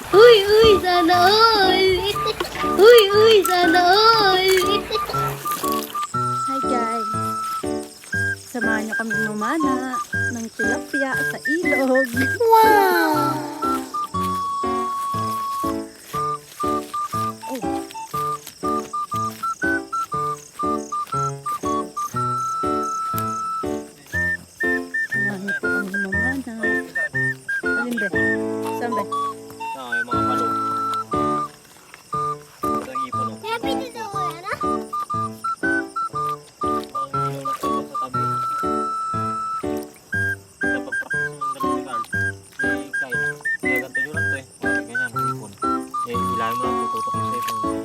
Uy, uy, sana all! Uy, uy, sana all! Hi guys! Samahan niyo kami mamana ng tilapia sa ilog. Wow! Oh. Samahan niyo po kami mamana. Alin ba? Saan ba? Yung mga balon. Ito ang ipon. Kaya pinito ko yan, ah? Ang ilaw na ito sa tabi. Dapat practice ng dalawa ni Carl. Si Kyle. Kaya ganito nyo lang ito eh. Ganyan, ipon. Eh, ilalim mo lang tututok mo sa ipon.